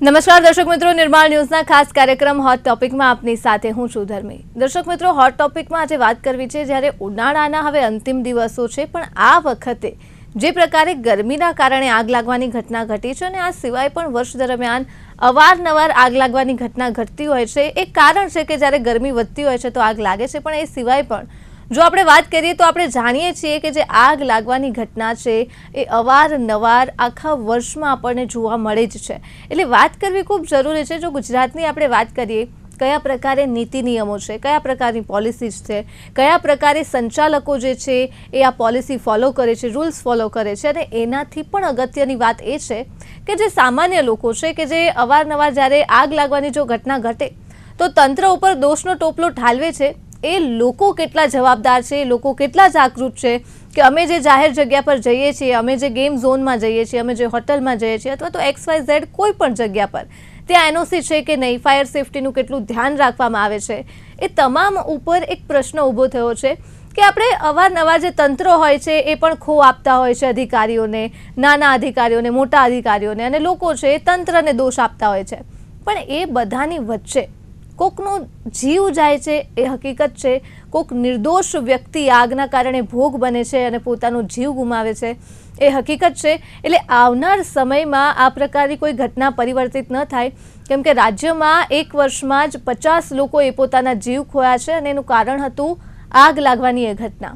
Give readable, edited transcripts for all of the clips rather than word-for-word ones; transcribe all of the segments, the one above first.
નમસ્કાર દર્શક મિત્રો, નિર્માણ ન્યૂઝના ખાસ કાર્યક્રમ હોટ ટોપિકમાં આપની સાથે હું છું ધર્મી. દર્શક મિત્રો, હોટ ટોપિકમાં આજે વાત કરવી છે જ્યારે ઉનાળાના હવે અંતિમ દિવસો છે, પણ આ વખતે જે પ્રકારે ગરમીના કારણે આગ લાગવાની ઘટના ઘટી છે અને આ સિવાય પણ વર્ષ દરમિયાન અવારનવાર આગ લાગવાની ઘટના ઘટતી હોય છે. એક કારણ છે કે જ્યારે ગરમી વધતી હોય છે તો આગ લાગે છે, પણ એ સિવાય પણ જો આપણે વાત કરીએ તો આપણે જાણીએ છીએ કે જે આગ લાગવાની ઘટના છે એ અવારનવાર આખા વર્ષમાં આપણને જોવા મળે જ છે. એટલે વાત કરવી ખૂબ જરૂરી છે. જો ગુજરાતની આપણે વાત કરીએ, કયા પ્રકારે નીતિ નિયમો છે, કયા પ્રકારની પોલિસીઝ છે, કયા પ્રકારે સંચાલકો જે છે એ આ પોલિસી ફોલો કરે છે, રૂલ્સ ફોલો કરે છે, અને એનાથી પણ અગત્યની વાત એ છે કે જે સામાન્ય લોકો છે કે જે અવારનવાર જ્યારે આગ લાગવાની જો ઘટના ઘટે તો તંત્ર ઉપર દોષનો ટોપલો ઠાલવે છે. એ લોકો કેટલા જવાબદાર છે, લોકો કેટલા જાગૃત છે કે અમે જે જાહેર જગ્યા પર જઈએ છીએ, અમે જે ગેમ ઝોનમાં જઈએ છીએ, અમે જે હોટલમાં જઈએ છીએ અથવા તો XYZ કોઈ પણ જગ્યા પર ત્યાં NOC છે કે નહીં, ફાયર સેફટીનું કેટલું ધ્યાન રાખવામાં આવે છે, એ તમામ ઉપર એક પ્રશ્ન ઊભો થયો છે કે આપણે અવારનવાર જે તંત્ર હોય છે એ પણ ખો આપતા હોય છે અધિકારીઓને, નાના અધિકારીઓને, મોટા અધિકારીઓને, અને લોકો છે એ તંત્રને દોષ આપતા હોય છે. પણ એ બધાની વચ્ચે કોકનો જીવ જાય છે એ હકીકત છે, કોક નિર્દોષ વ્યક્તિ આગના કારણે ભોગ બને છે અને પોતાનો જીવ ગુમાવે છે એ હકીકત છે. એટલે આવનાર સમયમાં આ પ્રકારની કોઈ ઘટના પરિવર્તિત ન થાય, કેમ કે રાજ્યમાં એક વર્ષમાં જ 50 લોકોએ પોતાના જીવ ખોયા છે અને એનું કારણ હતું આગ લાગવાની એ ઘટના.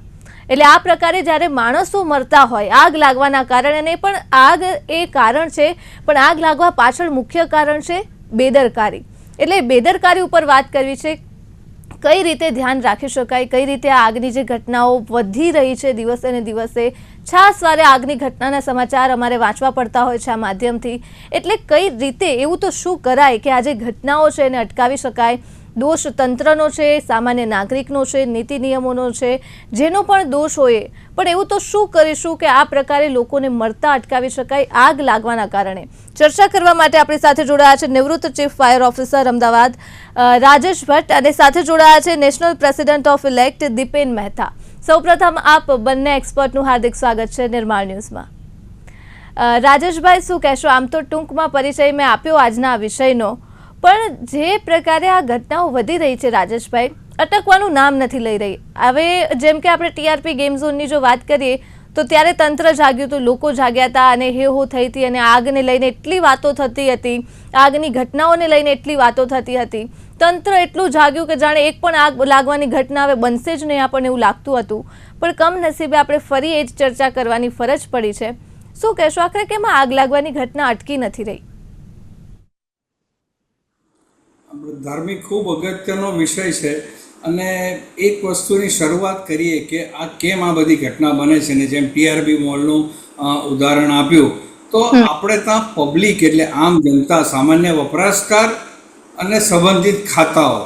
એટલે આ પ્રકારે જ્યારે માણસો મરતા હોય આગ લાગવાના કારણે, પણ આગ એ કારણ છે, પણ આગ લાગવા પાછળ મુખ્ય કારણ છે બેદરકારી. એટલે બેદરકારી ઉપર વાત કરવી છે. કઈ રીતે ધ્યાન રાખી શકાય, કઈ રીતે આગની જે ઘટનાઓ વધી રહી છે દિવસે ને દિવસે, છાસવારે આગની ઘટનાના સમાચાર અમારે વાંચવા પડતા હોય છે આ માધ્યમથી. એટલે કઈ રીતે એવું તો શું કરાય કે આ જે ઘટનાઓ છે એને અટકાવી શકાય. દોષ તંત્રનો છે, સામાન્ય નાગરિકનો છે, નીતિ નિયમોનો છે, જેનો પણ દોષ હોય, પણ એવું તો શું કરીશું કે આ પ્રકારે લોકોને મરતા અટકાવી શકાય આગ લાગવાના કારણે. ચર્ચા કરવા માટે આપણી સાથે જોડાયા છે નિવૃત્ત chief fire officer Ahmedabad Rajesh Bhatt, અને સાથે જોડાયા છે national president of elect Dipen Mehta. સૌપ્રથમ આપ બંને એક્સપર્ટનું હાર્દિક સ્વાગત છે નિર્માણ ન્યૂઝમાં. રાજેશભાઈ, શું કહેશો? આમ તો ટૂંકમાં પરિચય મેં આપ્યો આજના વિષયનો, પણ જે પ્રકારે આ ઘટનાઓ વધી રહી છે રાજેશભાઈ, અટકવાનું નામ નથી લઈ રહી. હવે જેમ કે આપણે TRP ગેમ ઝોનની જો વાત કરીએ તો ત્યારે તંત્ર જાગ્યું હતું, લોકો જાગ્યા હતા અને હે-હો થઈ હતી, અને આગને લઈને એટલી વાતો થતી હતી, આગની ઘટનાઓને લઈને એટલી વાતો થતી હતી. તંત્ર એટલું જાગ્યું કે જાણે એક પણ આગ લાગવાની ઘટના હવે બનશે જ નહીં, આપણને એવું લાગતું હતું. પણ કમનસીબે આપણે ફરી એ જ ચર્ચા કરવાની ફરજ પડી છે. શું કહેશો, આખરે કેમ આગ લાગવાની ઘટના અટકી નથી રહી? ધાર્મિક ખૂબ અગત્યનો વિષય છે, અને એક વસ્તુની શરૂઆત કરીએ કે આ કેમ આ બધી ઘટના બને છે. ને જેમ TRP મોલનું ઉદાહરણ આપ્યું, તો આપણે ત્યાં પબ્લિક એટલે આમ જનતા, સામાન્ય વપરાશકાર અને સંબંધિત ખાતાઓ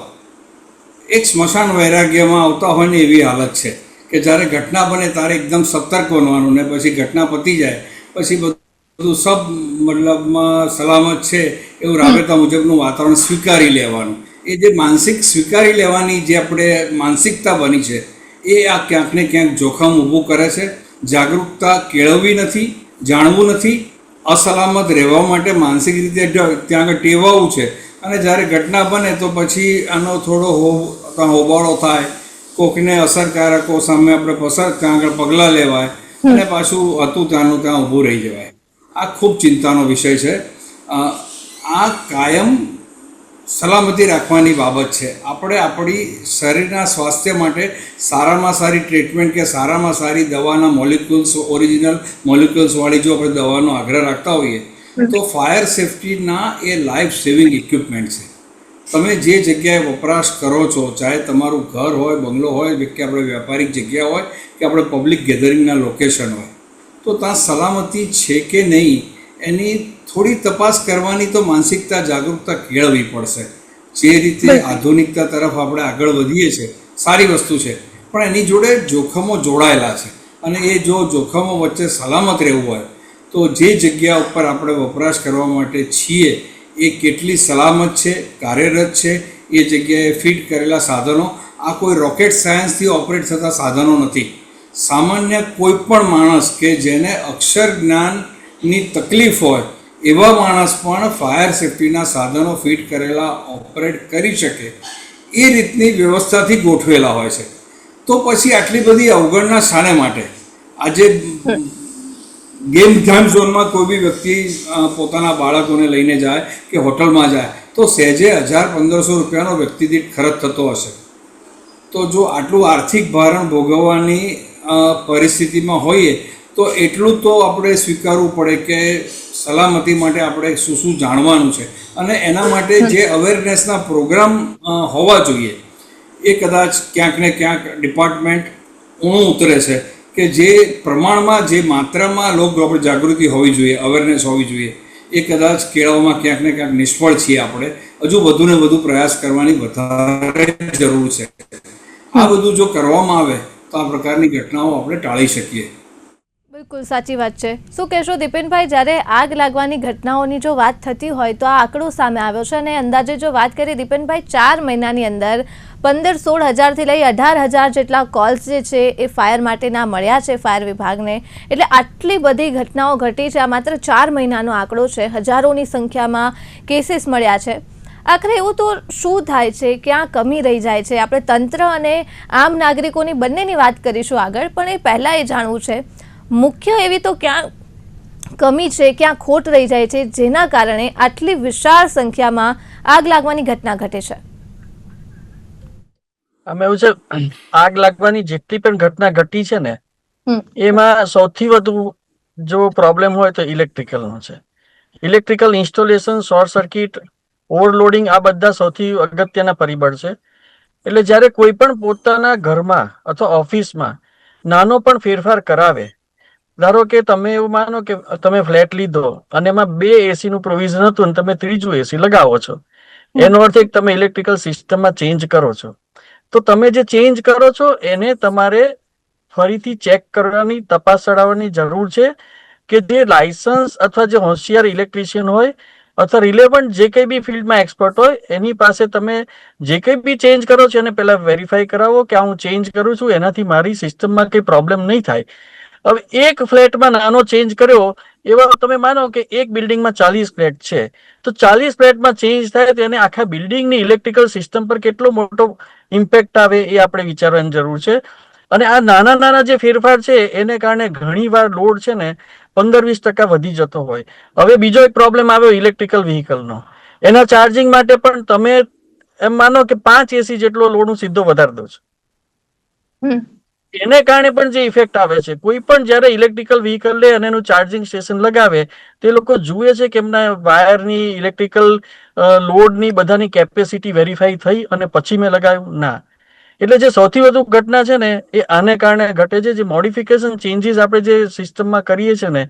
એક સ્મશાન વૈરાગ્યમાં આવતા હોય ને એવી હાલત છે કે જ્યારે ઘટના બને ત્યારે એકદમ સતર્ક બનવાનું, ને પછી ઘટના પતી જાય પછી બધું સબ મતલબમાં સલામત છે એવું રાબેતા મુજબનું વાતાવરણ સ્વીકારી લેવાનું. એ જે માનસિક સ્વીકારી લેવાની જે આપણે માનસિકતા બની છે એ આ ક્યાંક ને ક્યાંક જોખમ ઊભું કરે છે. જાગૃતતા કેળવવી નથી, જાણવું નથી, અસલામત રહેવા માટે માનસિક રીતે ત્યાં આગળ ટેવાવું છે. અને જ્યારે ઘટના બને તો પછી આનો થોડો હોબાળો થાય, કોકને અસરકારકો સામે આપણે ત્યાં આગળ પગલાં લેવાય અને પાછું હતું ત્યાંનું ત્યાં ઊભું રહી જવાય. આ ખૂબ ચિંતાનો વિષય છે. આ કાયમ સલામતી રાખવાની બાબત છે. આપણે આપણી શરીરના સ્વાસ્થ્ય માટે સારામાં સારી ટ્રીટમેન્ટ કે સારામાં સારી દવાના મોલિક્યુલ્સ, ઓરિજિનલ મોલિક્યુલ્સવાળી જો આપણે દવાનો આગ્રહ રાખતા હોઈએ તો ફાયર સેફટીના એ લાઈફ સેવિંગ ઇક્વિપમેન્ટ છે. તમે જે જગ્યાએ વપરાશ કરો છો, ચાહે તમારું ઘર હોય, બંગલો હોય, કે આપણે વ્યાપારિક જગ્યા હોય કે આપણે પબ્લિક ગેધરિંગના લોકેશન હોય, તો ત્યાં સલામતી છે કે નહીં એની થોડી તપાસ કરવાની તો માનસિકતા, જાગૃતતા કેળવવી પડશે. જે રીતે આધુનિકતા તરફ આપણે આગળ વધીએ છીએ સારી વસ્તુ છે, પણ એની જોડે જોખમો જોડાયેલા છે, અને એ જો જોખમો વચ્ચે સલામત રહેવું હોય તો જે જગ્યા ઉપર આપણે વપરાશ કરવા માટે છીએ એ કેટલી સલામત છે, કાર્યરત છે, એ જગ્યાએ ફિટ કરેલા સાધનો. આ કોઈ રોકેટ સાયન્સથી ઓપરેટ થતા સાધનો નથી. સામાન્ય કોઈ પણ માણસ કે જેને અક્ષર જ્ઞાનની તકલીફ હોય એવા માણસ પણ ફાયર સેફટીના સાધનો ફિટ કરેલા ઓપરેટ કરી શકે એ રીતની વ્યવસ્થાથી ગોઠવેલા હોય છે. તો પછી આટલી બધી અવગણના શાને માટે? આજે ગેમ ઝોન ઝોનમાં કોઈ બી વ્યક્તિ પોતાના બાળકોને લઈને જાય કે હોટલમાં જાય તો સહેજે 1000-1500 રૂપિયાનો વ્યક્તિ દીઠ ખર્ચ થતો હશે. તો જો આટલું આર્થિક ભારણ ભોગવવાની પરિસ્થિતિમાં હોઈએ તો એટલું તો આપણે સ્વીકારવું પડે કે સલામતી માટે આપણે શું શું જાણવાનું છે અને એના માટે જે અવેરનેસના પ્રોગ્રામ હોવા જોઈએ એ કદાચ ક્યાંક ને ક્યાંક ડિપાર્ટમેન્ટ ઊણું ઉતરે છે કે જે પ્રમાણમાં જે માત્રામાં લોક જાગૃતિ હોવી જોઈએ, અવેરનેસ હોવી જોઈએ, એ કદાચ કેળવવામાં ક્યાંક ને ક્યાંક નિષ્ફળ છીએ આપણે. હજુ વધુ ને વધુ પ્રયાસ કરવાની વધારે જરૂર છે. આ બધું જો કરવામાં આવે તો આ પ્રકારની ઘટનાઓ આપણે ટાળી શકીએ. બિલકુલ સાચી વાત છે. શું કહેશો દીપેનભાઈ, જ્યારે આગ લાગવાની ઘટનાઓની જો વાત થતી હોય તો આ આંકડો સામે આવ્યો છે અને અંદાજે જો વાત કરીએ દીપેનભાઈ, 4 મહિનાની અંદર 15-16 હજારથી લઈ 18,000 જેટલા કોલ્સ જે છે એ ફાયર માટેના મળ્યા છે ફાયર વિભાગને. એટલે આટલી બધી ઘટનાઓ ઘટી છે. આ માત્ર 4 મહિનાનો આંકડો છે. હજારોની સંખ્યામાં કેસીસ મળ્યા છે. આખરે એવું તો શું થાય છે, ક્યાં કમી રહી જાય છે? આપણે તંત્ર અને આમ નાગરિકોની બંનેની વાત કરીશું આગળ, પણ એ પહેલાં એ જાણવું છે મુખ્ય એવી તો ક્યાં કમી છે, ક્યાં ખોટ રહી જાય છે જેના કારણે આટલી વિશાળ સંખ્યામાં આગ લાગવાની ઘટના ઘટે છે? આમ એવું છે, આગ લાગવાની જેટલી પણ ઘટના ઘટી છે ને એમાં સૌથી વધુ જો પ્રોબ્લેમ હોય તો ઇલેક્ટ્રિકલનો છે. Electrical installation, short circuit, overloading, આ બધા સૌથી અગત્યના પરિબળ છે. એટલે જ્યારે કોઈ પણ પોતાના ઘરમાં અથવા ઓફિસમાં નાનો પણ ફેરફાર કરાવે, ધારો કે તમે એવું માનો કે તમે ફ્લેટ લીધો અને એમાં 2 એસી નું પ્રોવિઝન હતું અને તમે 3જું એસી લગાવો છો, એનો અર્થ એક તમે ઇલેક્ટ્રિકલ સિસ્ટમમાં ચેન્જ કરો છો. તો તમે જે ચેન્જ કરો છો એને તમારે ફરીથી ચેક કરવાની, તપાસ ચડાવવાની જરૂર છે કે જે લાયસન્સ અથવા જે હોશિયાર ઇલેક્ટ્રિશિયન હોય અથવા રિલેવન્ટ જે કંઈ બી ફિલ્ડમાં એક્સપર્ટ હોય એની પાસે તમે જે કંઈ બી ચેન્જ કરો છો એને પહેલા વેરીફાઈ કરાવો કે હું ચેન્જ કરું છું એનાથી મારી સિસ્ટમમાં કંઈ પ્રોબ્લેમ નહીં થાય. હવે એક ફ્લેટમાં નાનો ચેન્જ કર્યો, એવા તમે માનો કે એક બિલ્ડિંગમાં 40 ફ્લેટ છે, તો 40 ફ્લેટમાં ચેન્જ થાય તો એને આખા બિલ્ડિંગની ઇલેક્ટ્રિકલ સિસ્ટમ પર કેટલો મોટો ઇમ્પેક્ટ આવે એ આપણે વિચારવાની જરૂર છે. અને આ નાના નાના જે ફેરફાર છે એને કારણે ઘણી વાર લોડ છે ને 15-20% વધી જતો હોય. હવે બીજો એક પ્રોબ્લેમ આવ્યો ઇલેક્ટ્રિકલ વ્હીકલનો. એના ચાર્જિંગ માટે પણ તમે એમ માનો કે 5 એસી જેટલો લોડ હું સીધો વધારી દઉં છું. એને કારણે પણ જે ઇફેક્ટ આવે છે, કોઈ પણ જયારે ઇલેક્ટ્રિકલ વ્હીકલ લે અને એનું ચાર્જિંગ સ્ટેશન લગાવે તે લોકો જુએ છે કે એમના વાયરની, ઇલેક્ટ્રિકલ લોડની, બધાની કેપેસિટી વેરીફાઈ થઈ અને પછી મેં લગાવ્યું ના. એટલે જે સૌથી વધુ ઘટના છે ને એ આને કારણે ઘટે છે. જે મોડિફિકેશન ચેન્જીસ આપણે જે સિસ્ટમમાં કરીએ છીએ ને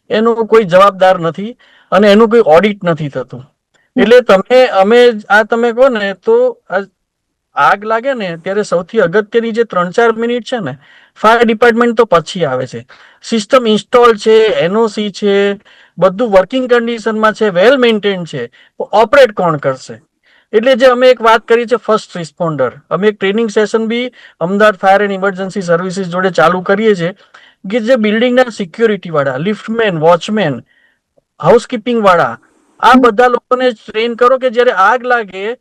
એનું કોઈ જવાબદાર નથી અને એનું કોઈ ઓડિટ નથી થતું. એટલે તમે કહો ને તો આગ લાગે ને ત્યારે સૌથી અગત્યની જે 3-4 મિનિટ છે ને, ફાયર ડિપાર્ટમેન્ટ તો પછી આવે છે. સિસ્ટમ ઇન્સ્ટોલ છે, એનઓસી છે, બધું વર્કિંગ કન્ડિશનમાં છે, વેલ મેન્ટેન છે, ઓપરેટ કોણ કરશે? એટલે જે અમે એક વાત કરી છે ફર્સ્ટ રિસ્પોન્ડર, અમે એક ટ્રેનિંગ સેશન બી Ahmedabad fire and emergency services જોડે ચાલુ કરીએ છીએ કે જે બિલ્ડિંગના સિક્યોરિટી વાળા, લિફ્ટમેન, વોચમેન, હાઉસકીપિંગ વાળા, આ બધા લોકોને ટ્રેન કરો કે જ્યારે આગ લાગે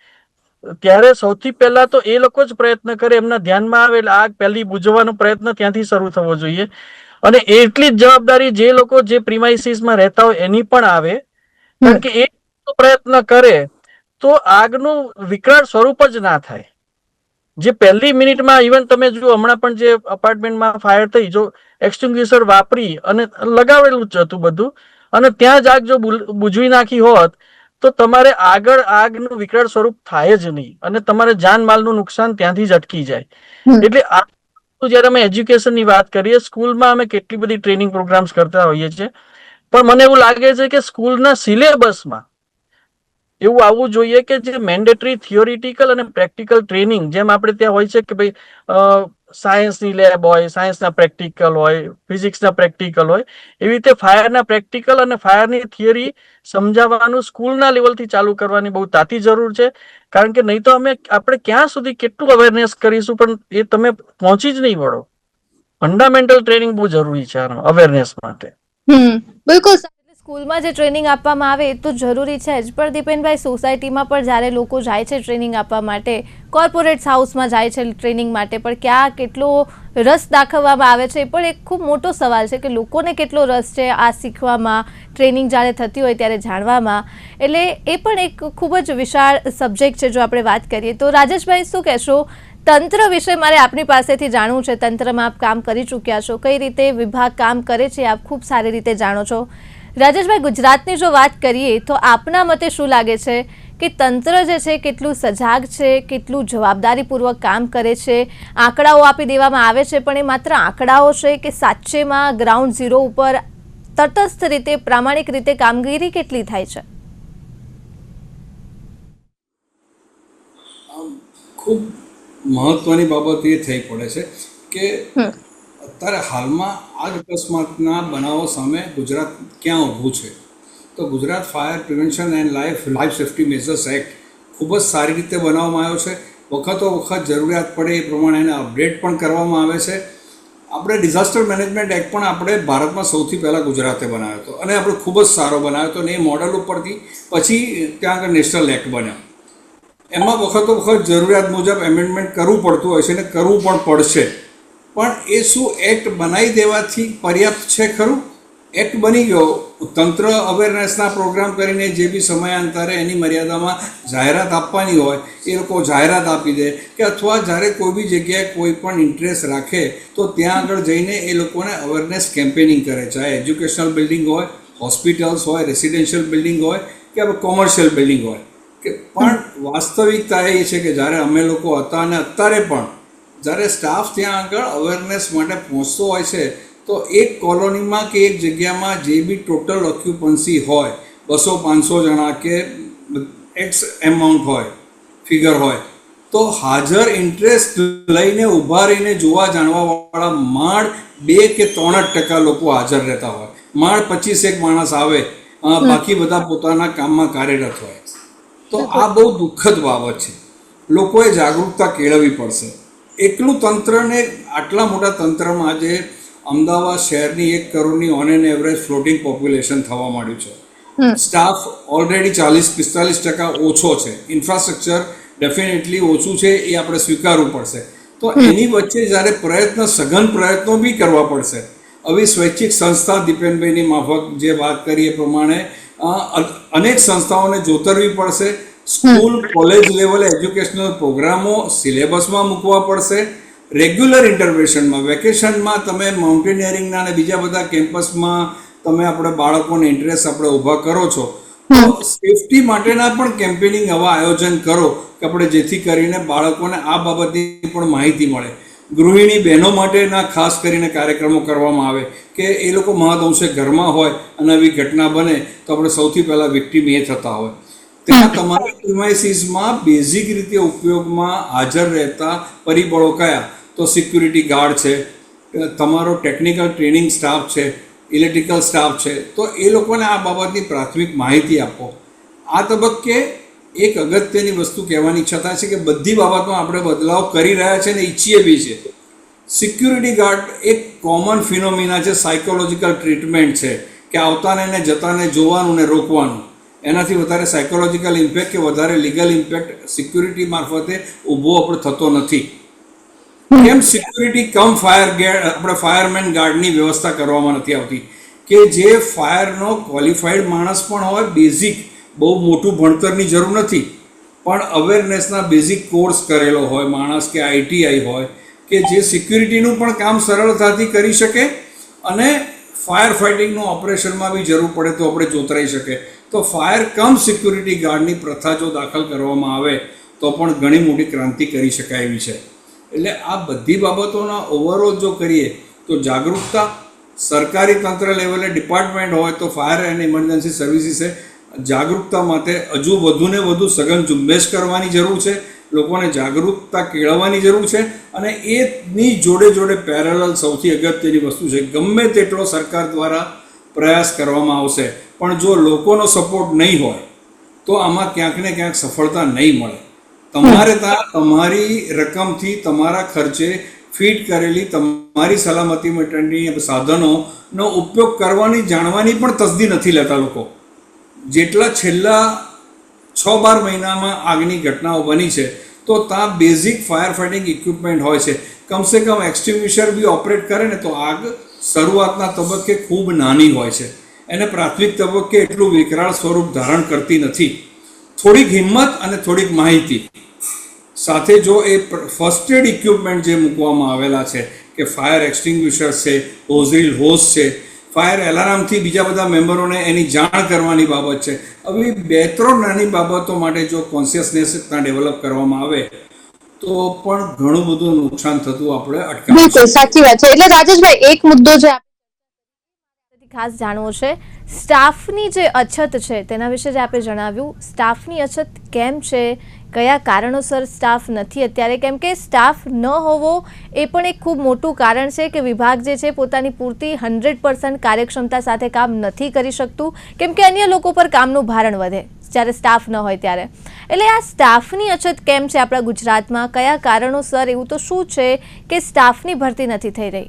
ત્યારે સૌથી પહેલા તો એ લોકો જ પ્રયત્ન કરે, એમના ધ્યાનમાં આવે એટલે આગ પહેલી બુઝવવાનો પ્રયત્ન ત્યાંથી શરૂ થવો જોઈએ. અને એટલી જ જવાબદારી જે લોકો જે પ્રિમાઇસીસમાં રહેતા હોય એની પણ આવે, કારણ કે એ પ્રયત્ન કરે તો આગનું વિકરાળ સ્વરૂપ જ ના થાય. જે પહેલી મિનિટમાં ઇવન તમે જુઓ હમણાં પણ જે અપાર્ટમેન્ટમાં ફાયર થઈ, જો એક્સટિંગ્વિશર વાપરી અને લગાવેલું જ હતું બધું અને ત્યાં જ આગ જો બુઝવી નાખી હોત તો તમારે આગળ આગનું વિકરાળ સ્વરૂપ થાય જ નહીં અને તમારે જાનમાલનું નુકસાન ત્યાંથી જ અટકી જાય. એટલે આ જયારે અમે એજ્યુકેશનની વાત કરીએ, સ્કૂલમાં અમે કેટલી બધી ટ્રેનિંગ પ્રોગ્રામ્સ કરતા હોઈએ છીએ, પણ મને એવું લાગે છે કે સ્કૂલના સિલેબસમાં એવું આવવું જોઈએ કે જે મેન્ડેટરી થિયોરિટિકલ અને પ્રેક્ટિકલ ટ્રેનિંગ, જેમ આપણે ત્યાં હોય છે કે ભાઈ સાયન્સની લેબ હોય, સાયન્સના પ્રેક્ટિકલ હોય, ફિઝિક્સના પ્રેક્ટિકલ હોય, એવી રીતે ફાયરના પ્રેક્ટિકલ અને ફાયરની થિયરી સમજાવવાનું સ્કૂલના લેવલથી ચાલુ કરવાની બહુ તાતી જરૂર છે. કારણ કે નહીં તો આપણે ક્યાં સુધી કેટલું અવેરનેસ કરીશું પણ એ તમે પહોંચી જ નહીં વળો. ફંડામેન્ટલ ટ્રેનિંગ બહુ જરૂરી છે અવેરનેસ માટે. બિલકુલ. સ્કૂલમાં જે ટ્રેનિંગ આપવામાં આવે એ તો જરૂરી છે જ, પણ દીપેનભાઈ સોસાયટીમાં પણ જ્યારે લોકો જાય છે ટ્રેનિંગ આપવા માટે, કોર્પોરેટ હાઉસમાં જાય છે ટ્રેનિંગ માટે, પણ ક્યાં કેટલો રસ દાખવવામાં આવે છે એ પણ એક ખૂબ મોટો સવાલ છે કે લોકોને કેટલો રસ છે આ શીખવામાં, ટ્રેનિંગ જ્યારે થતી હોય ત્યારે જાણવામાં. એટલે એ પણ એક ખૂબ જ વિશાળ સબ્જેક્ટ છે. જો આપણે વાત કરીએ તો રાજેશભાઈ શું કહેશો, તંત્ર વિશે મારે આપની પાસેથી જાણવું છે. તંત્રમાં આપ કામ કરી ચૂક્યા છો, કઈ રીતે વિભાગ કામ કરે છે આપ ખૂબ સારી રીતે જાણો છો. રાજેશભાઈ, ગુજરાતની જો વાત કરીએ તો આપના મતે શું લાગે છે કે તંત્ર જે છે કેટલું સજાગ છે, કેટલું જવાબદારીપૂર્વક કામ કરે છે? આંકડાઓ આપી દેવામાં આવે છે પણ એ માત્ર આંકડાઓ છે કે સાચેમાં ગ્રાઉન્ડ ઝીરો ઉપર તટસ્થ રીતે, પ્રામાણિક રીતે કામગીરી કેટલી થાય છે? ખૂબ મહત્વની બાબત એ થઈ પડે છે કે અત્યારે હાલમાં આ અકસ્માતના બનાવો સામે ગુજરાત ક્યાં ઊભું છે. તો Gujarat fire prevention and life safety measures act ખૂબ જ સારી રીતે બનાવવામાં આવ્યો છે. વખતો વખત જરૂરિયાત પડે એ પ્રમાણે એને અપડેટ પણ કરવામાં આવે છે. આપણે ડિઝાસ્ટર મેનેજમેન્ટ એક્ટ પણ આપણે ભારતમાં સૌથી પહેલાં ગુજરાતે બનાવ્યો હતો અને આપણે ખૂબ જ સારો બનાવ્યો હતો અને એ મોડલ ઉપરથી પછી ત્યાં આગળ નેશનલ એક્ટ બન્યો. એમાં વખતો વખત જરૂરિયાત મુજબ એમેન્ડમેન્ટ કરવું પડતું હોય છે અને કરવું પણ પડશે. પણ એ શું એક્ટ બનાવી દેવાથી પર્યાપ્ત છે ખરું? એક્ટ બની ગયો, તંત્ર અવેરનેસના પ્રોગ્રામ કરીને જે બી સમયાંતરે એની મર્યાદામાં જાહેરાત આપવાની હોય એ લોકો જાહેરાત આપી દે, કે અથવા જ્યારે કોઈ બી જગ્યાએ કોઈ પણ ઇન્ટરેસ્ટ રાખે તો ત્યાં આગળ જઈને એ લોકોને અવેરનેસ કેમ્પેનિંગ કરે, ચાહે એજ્યુકેશનલ બિલ્ડિંગ હોય, હોસ્પિટલ્સ હોય, રેસિડેન્શિયલ બિલ્ડિંગ હોય કે કોમર્શિયલ બિલ્ડિંગ હોય. કે પણ વાસ્તવિકતા એ છે કે જ્યારે અમે લોકો હતા અને અત્યારે પણ જ્યારે સ્ટાફ ત્યાં આગળ અવેરનેસ માટે પહોંચતો હોય છે તો એક કોલોનીમાં કે એક જગ્યામાં જે બી ટોટલ ઓક્યુપન્સી હોય 200-500 જણા કે એક્સ એમાઉન્ટ હોય, ફિગર હોય, તો હાજર ઇન્ટરેસ્ટ લઈને ઊભા રહીને જોવા જાણવાવાળા માંડ 2 કે 3% લોકો હાજર રહેતા હોય. માંડ 25 માણસ આવે, બાકી બધા પોતાના કામમાં કાર્યરત હોય. તો આ બહુ દુઃખદ બાબત છે. લોકોએ જાગૃતતા કેળવવી પડશે. એકલું તંત્રને, આટલા મોટા તંત્રમાં આજે અમદાવાદ શહેરની 1 કરોડની on an average floating population થવા માંડ્યું છે. સ્ટાફ ઓલરેડી 40-45% ઓછો છે. ઇન્ફ્રાસ્ટ્રક્ચર ડેફિનેટલી ઓછું છે, એ આપણે સ્વીકારવું પડશે. તો એની વચ્ચે જ્યારે સઘન પ્રયત્નો બી કરવા પડશે. આવી સ્વૈચ્છિક સંસ્થા દીપેનભાઈની માફક જે વાત કરી એ પ્રમાણે અનેક સંસ્થાઓને જોતરવી પડશે. સ્કૂલ કોલેજ લેવલે એજ્યુકેશનલ પ્રોગ્રામો સિલેબસમાં મૂકવા પડશે. રેગ્યુલર ઇન્ટરવેન્શનમાં, વેકેશનમાં તમે માઉન્ટેનિયરિંગના અને બીજા બધા કેમ્પસમાં તમે આપણે બાળકોને ઇન્ટરેસ્ટ આપણે ઊભા કરો છો, તો સેફટી માટેના પણ કેમ્પેનિંગ આવા આયોજન કરો કે આપણે જેથી કરીને બાળકોને આ બાબતની પણ માહિતી મળે. ગૃહિણી બહેનો માટેના ખાસ કરીને કાર્યક્રમો કરવામાં આવે કે એ લોકો મહદઅંશે ઘરમાં હોય અને આવી ઘટના બને તો આપણે સૌથી પહેલાં વિક્ટીમ એ થતા હોય. ત્યાં તમારા પ્રિમાઇસીસમાં બેઝિક રીતે ઉપયોગમાં હાજર રહેતા પરિબળો કયા? તો સિક્યુરિટી ગાર્ડ છે, તમારો ટેકનિકલ ટ્રેનિંગ સ્ટાફ છે, ઇલેક્ટ્રિકલ સ્ટાફ છે. તો એ લોકોને આ બાબતની પ્રાથમિક માહિતી આપો. આ તબક્કે એક અગત્યની વસ્તુ કહેવાની ઈચ્છા થાય છે કે બધી બાબતમાં આપણે બદલાવ કરી રહ્યા છે ને ઈચ્છીએ બી છે. સિક્યુરિટી ગાર્ડ એક કોમન ફિનોમિના છે, સાયકોલોજીકલ ટ્રીટમેન્ટ છે કે આવતાને ને જતાને જોવાનું ને રોકવાનું. એનાથી વધારે સાયકોલોજીકલ ઇમ્પેક્ટ કે વધારે લીગલ ઇમ્પેક્ટ સિક્યુરિટી મારફતે ઊભો આપણે થતો નથી. કેમ સિક્યુરિટી કમ આપણે ફાયરમેન ગાર્ડની વ્યવસ્થા કરવામાં નથી આવતી કે જે ફાયરનો ક્વોલિફાઈડ માણસ પણ હોય, બેઝિક બહુ મોટું ભણતરની જરૂર નથી, પણ અવેરનેસના બેઝિક કોર્સ કરેલો હોય માણસ કે આઈટીઆઈ હોય કે જે સિક્યુરિટીનું પણ કામ સરળતાથી કરી શકે અને ફાયર ફાઇટિંગનું ઓપરેશનમાં બી જરૂર પડે તો આપણે જોતરાઈ શકે. તો ફાયર કમ સિક્યુરિટી ગાર્ડની પ્રથા જો દાખલ કરવામાં આવે તો પણ ઘણી મોટી ક્રાંતિ કરી શકાય એવી છે. એટલે આ બધી બાબતોના ઓવરઓલ જો કરીએ તો જાગૃતતા સરકારી તંત્ર લેવલે ડિપાર્ટમેન્ટ હોય તો ફાયર એન્ડ ઇમરજન્સી સર્વિસીસે જાગૃતતા માટે હજુ વધુને વધુ સઘન ઝુંબેશ કરવાની જરૂર છે. લોકોને જાગૃતતા કેળવવાની જરૂર છે અને એની જોડે જોડે પેરેલલ સૌથી અગત્યની વસ્તુ છે, ગમે તેટલો સરકાર દ્વારા પ્રયાસ કરવામાં આવશે પણ જો લોકોનો સપોર્ટ નહીં હોય તો આમાં ક્યાંક ને ક્યાંક સફળતા નહીં મળે. તમારે ત્યાં તમારી રકમથી તમારા ખર્ચે ફિટ કરેલી તમારી સલામતી માટેની સાધનોનો ઉપયોગ કરવાની જાણવાની પણ તસદી નથી લેતા લોકો. જેટલા છેલ્લા 6-12 મહિનામાં આગની ઘટનાઓ બની છે તો ત્યાં બેઝિક ફાયર ફાઇટિંગ ઇક્વિપમેન્ટ હોય છે. કમસે કમ એક્સટિંગ્વિશર બી ઓપરેટ કરે ને તો આગ શરૂઆતના તબક્કે ખૂબ નાની હોય છે, એને પ્રાથમિક તબક્કે એટલું વિકરાળ સ્વરૂપ ધારણ કરતી નથી. થોડીક હિંમત અને થોડીક માહિતી સાથે જો એ ફર્સ્ટ એડ ઇક્વિપમેન્ટ જે મૂકવામાં આવેલા છે કે ફાયર એક્સટિંગ્વિશર છે, હોઝરીલ હોઝ છે, ફાયર એલાર્મથી બીજા બધા મેમ્બરોને એની જાણ કરવાની બાબત છે, આવી 2-3 નાની બાબતો માટે જો કોન્શિયસનેસ ડેવલપ કરવામાં આવે તો પણ ઘણું બધું નુકસાન થતું આપણે અટકાવી બિલકુલ સાચી વાત છે. એટલે રાજેશભાઈ, એક મુદ્દો જે ખાસ જાણવો છે, સ્ટાફની જે અછત છે તેના વિશે જે આપણે જણાવ્યું, સ્ટાફની અછત કેમ છે, કયા કારણોસર સ્ટાફ નથી અત્યારે, કેમ કે સ્ટાફ ન હોવો એ પણ એક ખૂબ મોટું કારણ છે કે વિભાગ જે છે પોતાની પૂરતી 100% કાર્યક્ષમતા સાથે કામ નથી કરી શકતું, કેમ કે અન્ય લોકો પર કામનું ભારણ વધે જ્યારે સ્ટાફ ન હોય ત્યારે. એટલે આ સ્ટાફની અછત કેમ છે આપણા ગુજરાતમાં, કયા કારણોસર, એવું તો શું છે કે સ્ટાફની ભરતી નથી થઈ રહી?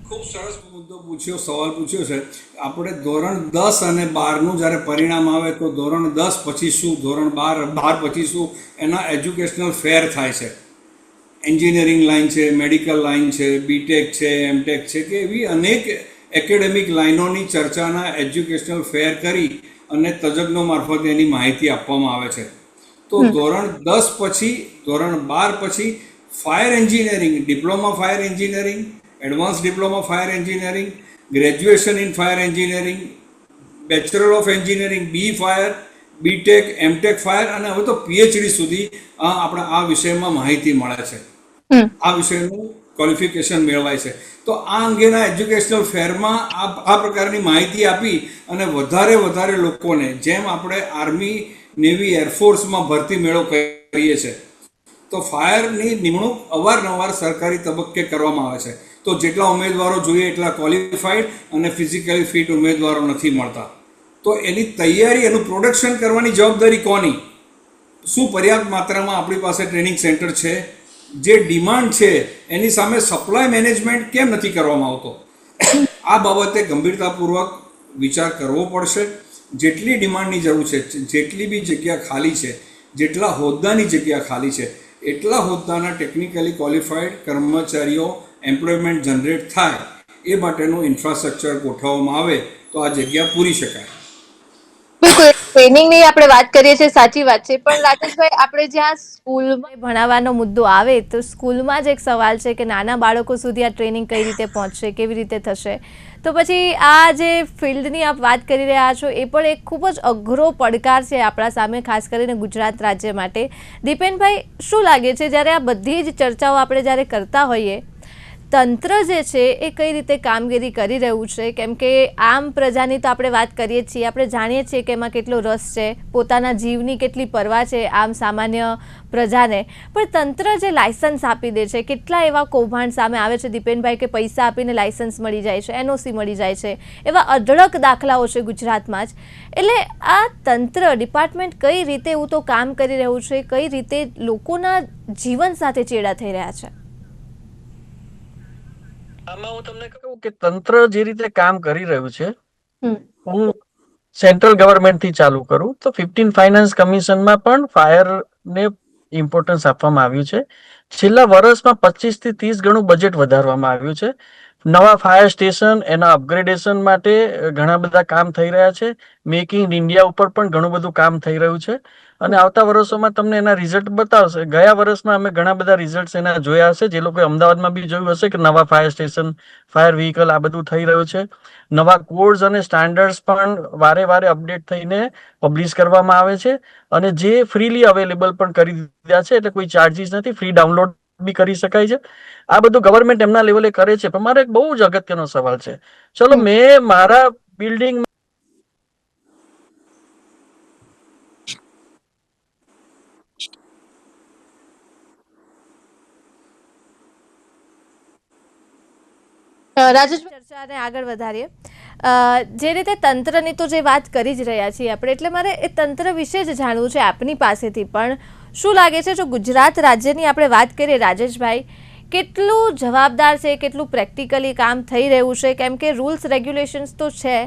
ખૂબ સરસ મુદ્દો પૂછ્યો, સવાલ પૂછ્યો છે. આપણે ધોરણ 10 અને 12નું જ્યારે પરિણામ આવે તો ધોરણ 10 પછી શું, ધોરણ 12 પછી શું, એના એજ્યુકેશનલ ફેર થાય છે. એન્જિનિયરિંગ લાઇન છે, મેડિકલ લાઇન છે, બીટેક છે, એમટેક છે કે એવી અનેક એકેડેમિક લાઇનોની ચર્ચાના એજ્યુકેશનલ ફેર કરી અને તજજ્ઞો મારફતે એની માહિતી આપવામાં આવે છે. તો ધોરણ 10 પછી, ધોરણ 12 પછી fire engineering, diploma fire engineering, advance diploma fire engineering, graduation in fire engineering, bachelor of engineering, B fire, BTech, MTech fire અને હવે તો પીએચડી સુધી આપણે આ વિષયમાં માહિતી મળે છે, આ વિષયનું ક્વોલિફિકેશન મેળવાય છે. તો આ અંગેના એજ્યુકેશનલ ફેરમાં આ પ્રકારની માહિતી આપી અને વધારે લોકોને, જેમ આપણે આર્મી, નેવી, એરફોર્સમાં ભરતી મેળો કરીએ છીએ તો ફાયરની નિમણૂક અવારનવાર સરકારી તબક્કે કરવામાં આવે છે. તો જેટલા ઉમેદવારો જોઈએ એટલા ક્વોલિફાઈડ અને ફિઝિકલી ફિટ ઉમેદવારો નથી મળતા. તો એની તૈયારી, એનું પ્રોડક્શન કરવાની જવાબદારી કોની? શું પર્યાપ્ત માત્રામાં આપણી પાસે ટ્રેનિંગ સેન્ટર છે? જે ડિમાન્ડ છે એની સામે સપ્લાય મેનેજમેન્ટ કેમ નથી કરવામાં આવતો? આ બાબતે ગંભીરતાપૂર્વક વિચાર કરવો પડશે. જેટલી ડિમાન્ડની જરૂર છે, જેટલી બી જગ્યા ખાલી છે, જેટલા હોદ્દાની જગ્યા ખાલી છે, એટલા હોદ્દાના ટેકનિકલી ક્વોલિફાઈડ કર્મચારીઓ એમ્પ્લોયમેન્ટ જનરેટ થાય એ માટેનું ઇન્ફ્રાસ્ટ્રક્ચર ગોઠવવામાં આવે તો આ જગ્યા પૂરી શકાય. બિલકુલ, ટ્રેનિંગની આપણે વાત કરીએ છીએ, સાચી વાત છે. પણ રાજેશભાઈ, આપણે જ્યાં સ્કૂલમાં ભણાવવાનો મુદ્દો આવે તો સ્કૂલમાં જ એક સવાલ છે કે નાના બાળકો સુધી આ ટ્રેનિંગ કઈ રીતે પહોંચશે, કેવી રીતે થશે? તો પછી આ જે ફિલ્ડની આપ વાત કરી રહ્યા છો એ પણ એક ખૂબ જ અઘરો પડકાર છે આપણા સામે, ખાસ કરીને ગુજરાત રાજ્ય માટે. દીપેનભાઈ, શું લાગે છે જ્યારે આ બધી જ ચર્ચાઓ આપણે જ્યારે કરતા હોઈએ, તંત્ર જે છે એ કઈ રીતે કામગીરી કરી રહ્યું છે? કેમ કે આમ પ્રજાની તો આપણે વાત કરીએ જ છીએ, આપણે જાણીએ છીએ કે એમાં કેટલો રસ છે, પોતાના જીવની કેટલી પરવા છે આમ સામાન્ય પ્રજાને, પણ તંત્ર જે લાયસન્સ આપી દે છે, કેટલા એવા કૌભાંડ સામે આવે છે દીપેનભાઈ કે પૈસા આપીને લાયસન્સ મળી જાય છે, એનઓસી મળી જાય છે, એવા અઢળક દાખલાઓ છે ગુજરાતમાં જ. એટલે આ તંત્ર, ડિપાર્ટમેન્ટ કઈ રીતે એવું તો કામ કરી રહ્યું છે, કઈ રીતે લોકોના જીવન સાથે ચેડા થઈ રહ્યા છે? આમાં હું તમને કહું કે તંત્ર જે રીતે કામ કરી રહ્યું છે, હું સેન્ટ્રલ ગવર્મેન્ટ થી ચાલુ કરું તો 15 ફાઇનાન્સ કમિશનમાં પણ ફાયર ને ઇમ્પોર્ટન્સ આપવામાં આવ્યું છે. છેલ્લા વર્ષમાં 25 થી 30 ગણું બજેટ વધારવામાં આવ્યું છે. નવા ફાયર સ્ટેશન, એના અપગ્રેડેશન માટે ઘણા બધા કામ થઈ રહ્યા છે. મેક ઇન ઇન્ડિયા ઉપર પણ ઘણું બધું કામ થઈ રહ્યું છે અને આવતા વર્ષોમાં તમને એના રિઝલ્ટ બતાવશે. ગયા વર્ષમાં અમે ઘણા બધા રિઝલ્ટ એના જોયા હશે. જે લોકોએ અમદાવાદમાં બી જોયું હશે કે નવા ફાયર સ્ટેશન, ફાયર વ્હીકલ આ બધું થઈ રહ્યું છે. નવા કોડ્સ અને સ્ટાન્ડર્ડ્સ પણ વારે અપડેટ થઈને પબ્લિશ કરવામાં આવે છે અને જે ફ્રીલી અવેલેબલ પણ કરી દીધા છે, એટલે કોઈ ચાર્જીસ નથી, ફ્રી ડાઉનલોડ બી કરી શકાય છે. આ બધું ગવર્મેન્ટ એમના લેવલે કરે છે. પણ મારો એક બહુ જ અગત્યનો સવાલ છે. ચલો, મેં મારા બિલ્ડિંગ ચર્ચાને આગળ વધારીએ. જે રીતે તંત્રની તો જે વાત કરી જ રહ્યા છીએ આપણે, એટલે મારે એ તંત્ર વિશે જ જાણવું છે આપની પાસેથી પણ. શું લાગે છે જો ગુજરાત રાજ્યની આપણે વાત કરીએ રાજેશભાઈ, કેટલું જવાબદાર છે, કેટલું પ્રેક્ટિકલી કામ થઈ રહ્યું છે? કેમ કે રૂલ્સ રેગ્યુલેશન્સ તો છે,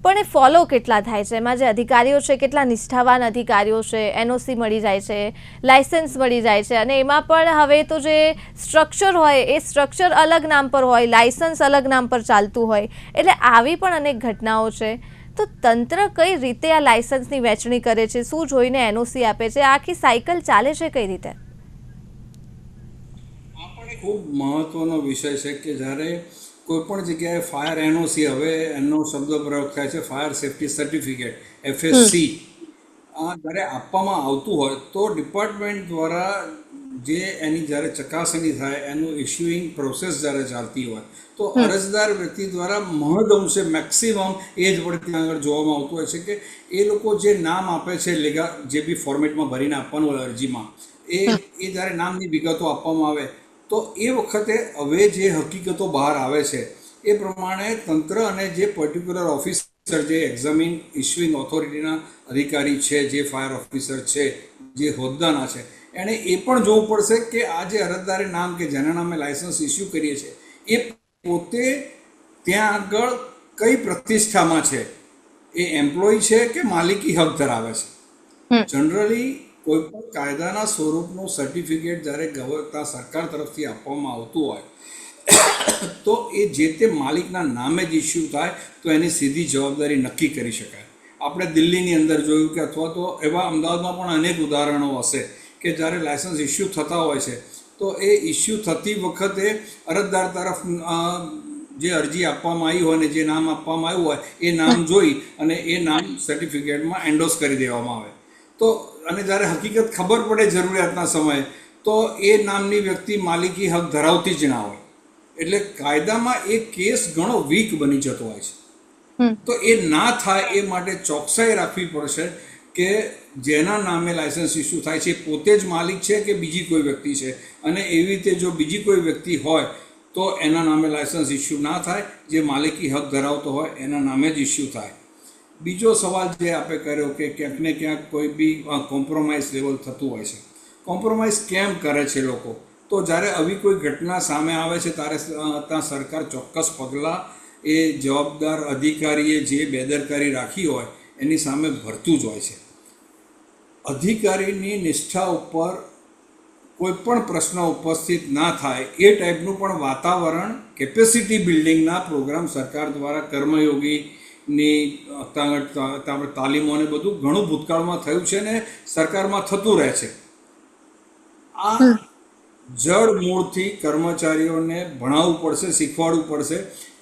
પણ એ ફોલો કેટલા થાય છે? એમાં જે અધિકારીઓ છે કેટલા નિષ્ઠાવાન અધિકારીઓ છે, એનઓસી મળી જાય છે, લાયસન્સ મળી જાય છે, અને એમાં પણ હવે તો જે સ્ટ્રક્ચર હોય એ સ્ટ્રક્ચર અલગ નામ પર હોય, લાયસન્સ અલગ નામ પર ચાલતું હોય, એટલે આવી પણ અનેક ઘટનાઓ છે. તો તંત્ર કઈ રીતે આ લાયસન્સની વહેંચણી કરે છે, શું જોઈને એનઓસી આપે છે, આખી સાયકલ ચાલે છે કઈ રીતે? આ પણ એક ખૂબ મહત્વનો વિષય છે કે જ્યારે કોઈ પણ જગ્યાએ ફાયર એનઓસી, હવે એનો શબ્દ પ્રયોગ થાય છે ફાયર સેફ્ટી સર્ટિફિકેટ FSC, જ્યારે આપવામાં આવતું હોય તો ડિપાર્ટમેન્ટ દ્વારા જે એની જ્યારે ચકાસણી થાય, એનું ઇસ્યુઇંગ પ્રોસેસ જ્યારે ચાલતી હોય તો અરજદાર વ્યક્તિ દ્વારા મહદઅંશે મેક્સિમમ એ જ પણ ત્યાં આગળ જોવામાં આવતું હોય છે કે એ લોકો જે નામ આપે છે જે બી ફોર્મેટમાં ભરીને આપવાનું હોય અરજીમાં, એ જ્યારે નામની વિગતો આપવામાં આવે તો એ વખતે હવે જે હકીકતો બહાર આવે છે એ પ્રમાણે તંત્ર અને જે પર્ટિક્યુલર ઓફિસર, જે એક્ઝામિન ઇસ્યુઇંગ ઓથોરિટીના અધિકારી છે, જે ફાયર ઓફિસર છે, જે હોદ્દાના છે, એણે એ પણ જોવું પડશે કે આ જે અરજદારે નામ કે જેના નામે લાયસન્સ ઇસ્યુ કરીએ છીએ એ પોતે ત્યાં આગળ કઈ પ્રતિષ્ઠામાં છે, એ એમ્પ્લોય છે કે માલિકી હક ધરાવે છે. જનરલી કોઈ પણ કાયદાના સ્વરૂપનું સર્ટિફિકેટ જ્યારે સરકાર તરફથી આપવામાં આવતું હોય તો એ જે તે માલિકના નામે જ ઇસ્યુ થાય તો એની સીધી જવાબદારી નક્કી કરી શકાય. આપણે દિલ્હીની અંદર જોયું કે અથવા તો એવા અમદાવાદમાં પણ અનેક ઉદાહરણો હશે કે જ્યારે લાયસન્સ ઇસ્યુ થતા હોય છે તો એ ઇસ્યુ થતી વખતે અરજદાર તરફ જે અરજી આપવામાં આવી હોય ને જે નામ આપવામાં આવ્યું હોય એ નામ જોઈ અને એ નામ સર્ટિફિકેટમાં એન્ડોસ કરી દેવામાં આવે. તો અને જ્યારે હકીકત ખબર પડે જરૂરિયાતના સમયે તો એ નામની વ્યક્તિ માલિકી હક ધરાવતી જ ના હોય. એટલે કાયદામાં એ કેસ ઘણો વીક બની જતો હોય છે. તો એ ના થાય એ માટે ચોકસાઈ રાખવી પડશે કે જેના નામે લાયસન્સ ઇસ્યુ થાય છે પોતે જ માલિક છે કે બીજી કોઈ વ્યક્તિ છે, અને એવી રીતે જો બીજી કોઈ વ્યક્તિ હોય તો એના નામે લાયસન્સ ઇસ્યુ ના થાય, જે માલિકી હક ધરાવતો હોય એના નામે જ ઇસ્યુ થાય. બીજો સવાલ જે આપણે કર્યો કે ક્યાંક ને ક્યાંક કોઈ બી કોમ્પ્રોમાઇઝ લેવલ થતું હોય છે. કોમ્પ્રોમાઇઝ કેમ કરે છે લોકો? તો જ્યારે આવી કોઈ ઘટના સામે આવે છે ત્યારે ત્યાં સરકાર ચોક્કસ પગલાં એ જવાબદાર અધિકારીએ જે બેદરકારી રાખી હોય એની સામે ભરતું જ હોય છે. અધિકારીની નિષ્ઠા ઉપર કોઈ પણ પ્રશ્ન ઉપસ્થિત ના થાય એ ટાઈપનું પણ વાતાવરણ, કેપેસિટી બિલ્ડિંગના પ્રોગ્રામ સરકાર દ્વારા કર્મયોગીની તાલીમો અને બધું ઘણું ભૂતકાળમાં થયું છે ને સરકારમાં થતું રહે છે. આ જડ મૂળથી કર્મચારીઓને ભણાવવું પડશે, શીખવાડવું પડશે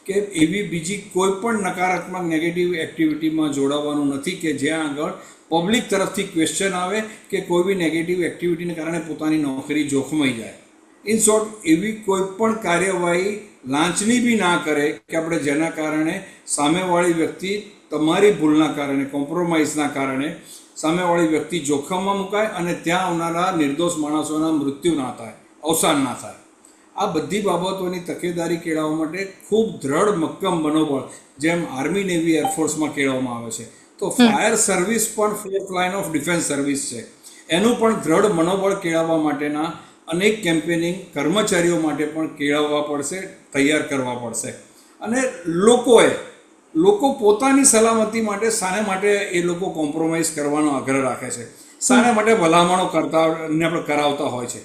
કે એવી બીજી કોઈ પણ નકારાત્મક નેગેટિવ એક્ટિવિટીમાં જોડાવાનું નથી કે જ્યાં આગળ પબ્લિક તરફથી ક્વેશ્ચન આવે કે કોઈ બી નેગેટિવ એક્ટિવિટીને કારણે પોતાની નોકરી જોખમાઈ જાય. ઇન શોર્ટ, એવી કોઈ પણ કાર્યવાહી લાંચની બી ના કરે કે આપણે જેના કારણે સામેવાળી વ્યક્તિ તમારી ભૂલના કારણે, કોમ્પ્રોમાઇઝના કારણે સામેવાળી વ્યક્તિ જોખમમાં મુકાય અને ત્યાં આવનારા નિર્દોષ માણસોના મૃત્યુ ના થાય, અવસાન ના થાય. આ બધી બાબતોની તકેદારી કેળવવા માટે ખૂબ દ્રઢ મક્કમ મનોબળ, જેમ આર્મી, નેવી, એરફોર્સમાં કેળવવામાં આવે છે, તો ફાયર સર્વિસ પણ fourth line of defence service છે. એનું પણ દ્રઢ મનોબળ કેળવવા માટેના અનેક કેમ્પેનિંગ કર્મચારીઓ માટે પણ કેળવવા પડશે, તૈયાર કરવા પડશે. અને લોકો પોતાની સલામતી માટે શાને માટે એ લોકો કોમ્પ્રોમાઇઝ કરવાનો આગ્રહ રાખે છે, શાને માટે ભલામણો કરાવતા હોય છે.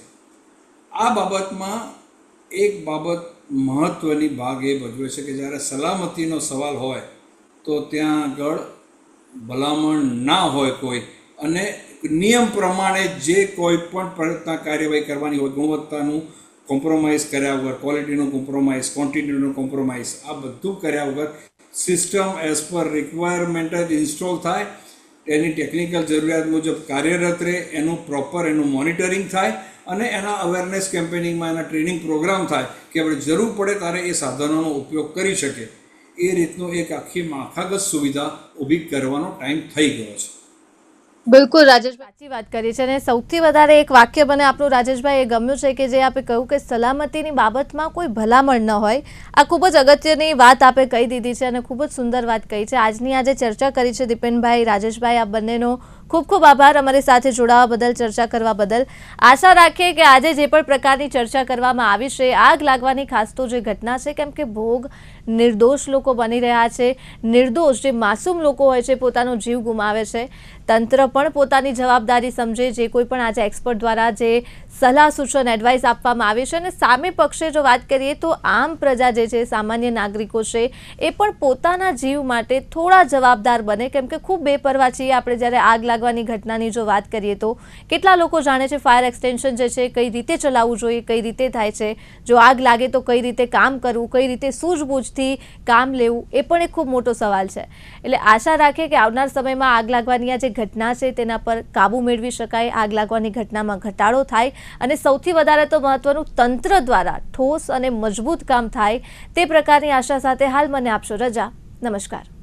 આ બાબતમાં એક બાબત મહત્ત્વની ભાગ એ ભજવે છે કે જ્યારે સલામતીનો સવાલ હોય તો ત્યાં આગળ ભલામણ ના હોય કોઈ, અને નિયમ પ્રમાણે જે કોઈ પણ પ્રયત્ન કાર્યવાહી કરવાની હોય, ગુણવત્તાનું કોમ્પ્રોમાઇઝ કર્યા વગર, ક્વોલિટીનું કોમ્પ્રોમાઇઝ, ક્વોન્ટિટીનું કોમ્પ્રોમાઇઝ, આ બધું કર્યા વગર સિસ્ટમ એઝ પર રિક્વાયરમેન્ટ જ ઇન્સ્ટોલ થાય, એની ટેકનિકલ જરૂરિયાત મુજબ કાર્યરત રહે, એનું પ્રોપર એનું મોનિટરિંગ થાય અને એના અવેરનેસ કેમ્પેનિંગમાં એના ટ્રેનિંગ પ્રોગ્રામ થાય કે આપણે જરૂર પડે ત્યારે એ સાધનોનો ઉપયોગ કરી શકે. એ રીતનું એક આખી માળખાગત સુવિધા ઊભી કરવાનો ટાઈમ થઈ ગયો છે. બિલકુલ રાજેશભાઈ, સાચી વાત કરી છે. અને સૌથી વધારે એક વાક્ય મને આપણું રાજેશભાઈ એ ગમ્યું છે કે જે આપે કહ્યું કે સલામતીની બાબતમાં કોઈ ભલામણ ન હોય. આ ખૂબ જ અગત્યની વાત આપે કહી દીધી છે અને ખૂબ જ સુંદર વાત કહી છે. આજની આજે ચર્ચા કરી છે દીપેનભાઈ, રાજેશભાઈ, આ બંનેનો ખૂબ ખૂબ આભાર અમારી સાથે જોડાવા બદલ, ચર્ચા કરવા બદલ. આશા રાખીએ કે આજે જે પણ પ્રકારની ચર્ચા કરવામાં આવી છે, આગ લાગવાની ખાસ તો જે ઘટના છે, કેમ કે ભોગ નિર્દોષ લોકો બની રહ્યા છે, નિર્દોષ જે માસૂમ લોકો હોય છે પોતાનો જીવ ગુમાવે છે. તંત્ર પણ પોતાની જવાબદારી સમજે, જે કોઈ પણ આજે એક્સપર્ટ દ્વારા જે સલાહ સૂચન એડવાઇસ આપવામાં આવી છે. અને સામે પક્ષે જો વાત કરીએ તો આમ પ્રજા જે છે, સામાન્ય નાગરિકો છે, એ પણ પોતાના જીવ માટે થોડા જવાબદાર બને, કેમ કે ખૂબ બેપરવા છીએ આપણે જ્યારે આગ લાગવાની ઘટનાની જો વાત કરીએ તો. કેટલા લોકો જાણે છે ફાયર એક્સટેન્શન જે છે કઈ રીતે ચલાવવું જોઈએ, કઈ રીતે થાય છે, જો આગ લાગે તો કઈ રીતે કામ કરવું, કઈ રીતે સૂઝબૂઝથી કામ લેવું, એ પણ એક ખૂબ મોટો સવાલ છે. એટલે આશા રાખીએ કે આવનાર સમયમાં આગ લાગવાની આ જે ઘટના છે તેના પર કાબુ મેળવી શકાય, આગ લાગવાની ઘટનામાં ઘટાડો થાય અને સૌથી વધારે તો મહત્વનું તંત્ર દ્વારા ઠોસ અને મજબૂત કામ થાય, તે પ્રકારની આશા સાથે હાલ મને આપશો રજા. નમસ્કાર.